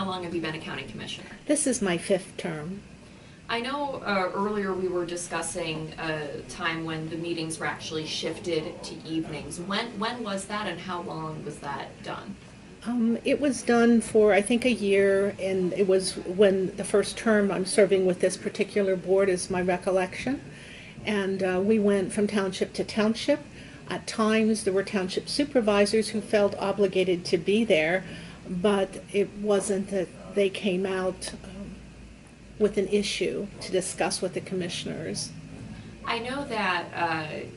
How long have you been a county commissioner? This is my 5th term. I know earlier we were discussing a time when the meetings were actually shifted to evenings. When was that, and how long was that done? It was done for, I think, a year, and it was when the first term I'm serving with this particular board is my recollection. And we went from township to township. At times there were township supervisors who felt obligated to be there, but it wasn't that they came out with an issue to discuss with the commissioners. I know that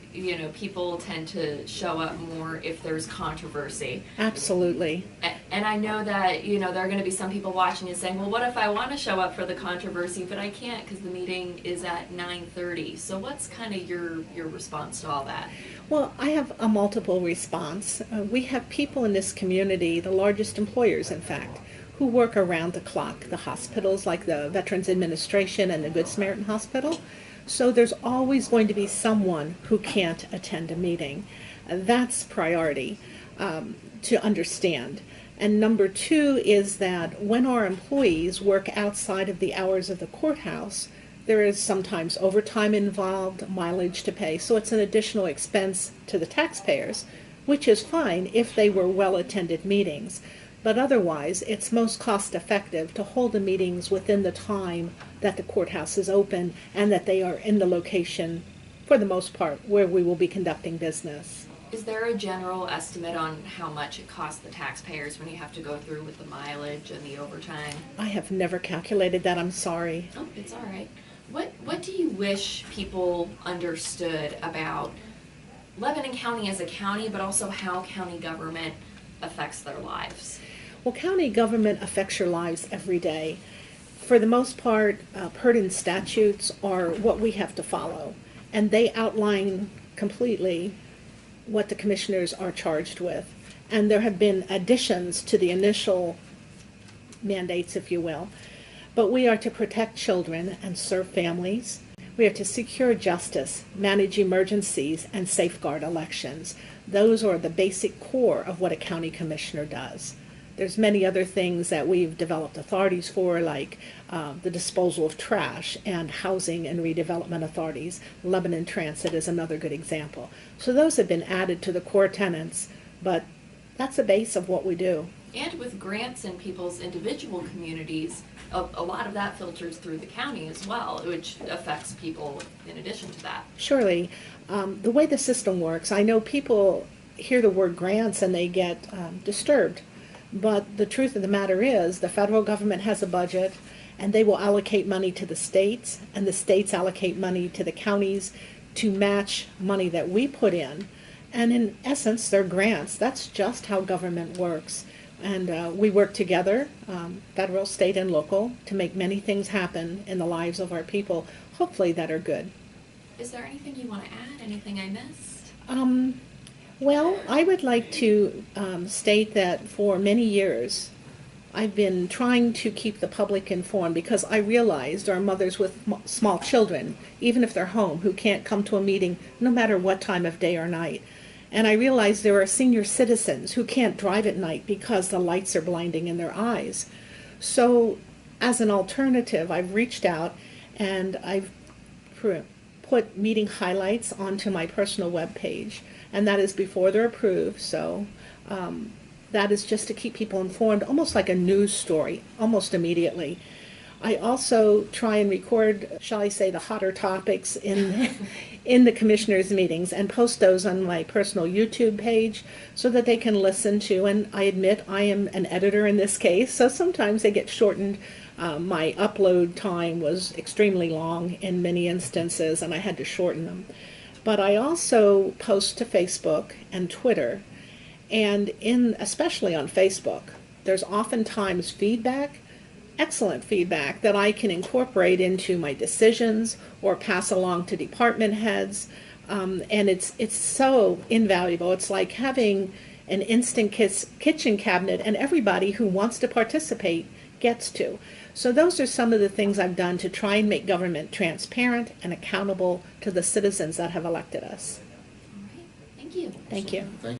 people tend to show up more if there's controversy. Absolutely. And I know that there are going to be some people watching and saying, well, what if I want to show up for the controversy, but I can't because the meeting is at 9:30. So what's kind of your response to all that? Well, I have a multiple response. We have people in this community, the largest employers, in fact, who work around the clock. The hospitals like the Veterans Administration and the Good Samaritan Hospital. So there's always going to be someone who can't attend a meeting. That's priority to understand. And number 2 is that when our employees work outside of the hours of the courthouse, there is sometimes overtime involved, mileage to pay. So it's an additional expense to the taxpayers, which is fine if they were well-attended meetings. But otherwise, it's most cost-effective to hold the meetings within the time that the courthouse is open and that they are in the location, for the most part, where we will be conducting business. Is there a general estimate on how much it costs the taxpayers when you have to go through with the mileage and the overtime? I have never calculated that. I'm sorry. Oh, it's all right. What do you wish people understood about Lebanon County as a county, but also how county government affects their lives? Well, county government affects your lives every day. For the most part, pertinent statutes are what we have to follow, and they outline completely what the commissioners are charged with. And there have been additions to the initial mandates, if you will. But we are to protect children and serve families. We are to secure justice, manage emergencies, and safeguard elections. Those are the basic core of what a county commissioner does. There's many other things that we've developed authorities for, like the disposal of trash and housing and redevelopment authorities. Lebanon Transit is another good example. So those have been added to the core tenets, but that's the base of what we do. And with grants in people's individual communities, a lot of that filters through the county as well, which affects people in addition to that. Surely. The way the system works, I know people hear the word grants and they get disturbed. But the truth of the matter is the federal government has a budget, and they will allocate money to the states, and the states allocate money to the counties to match money that we put in. And in essence, they're grants. That's just how government works. And we work together, federal, state, and local, to make many things happen in the lives of our people, hopefully that are good. Is there anything you want to add? Anything I missed? Well, I would like to state that for many years I've been trying to keep the public informed because I realize there are mothers with small children, even if they're home, who can't come to a meeting no matter what time of day or night. And I realize there are senior citizens who can't drive at night because the lights are blinding in their eyes. So as an alternative, I've reached out and I've put meeting highlights onto my personal web page, and that is before they're approved. So that is just to keep people informed, almost like a news story, almost immediately. I also try and record, shall I say, the hotter topics in the commissioners' meetings and post those on my personal YouTube page so that they can listen to. And I admit I am an editor in this case, so sometimes they get shortened. My upload time was extremely long in many instances, and I had to shorten them. But I also post to Facebook and Twitter, and especially on Facebook, there's oftentimes feedback, excellent feedback, that I can incorporate into my decisions or pass along to department heads, and it's so invaluable. It's like having an instant kitchen cabinet, and everybody who wants to participate gets to. So those are some of the things I've done to try and make government transparent and accountable to the citizens that have elected us. All right. Thank you. Thank you.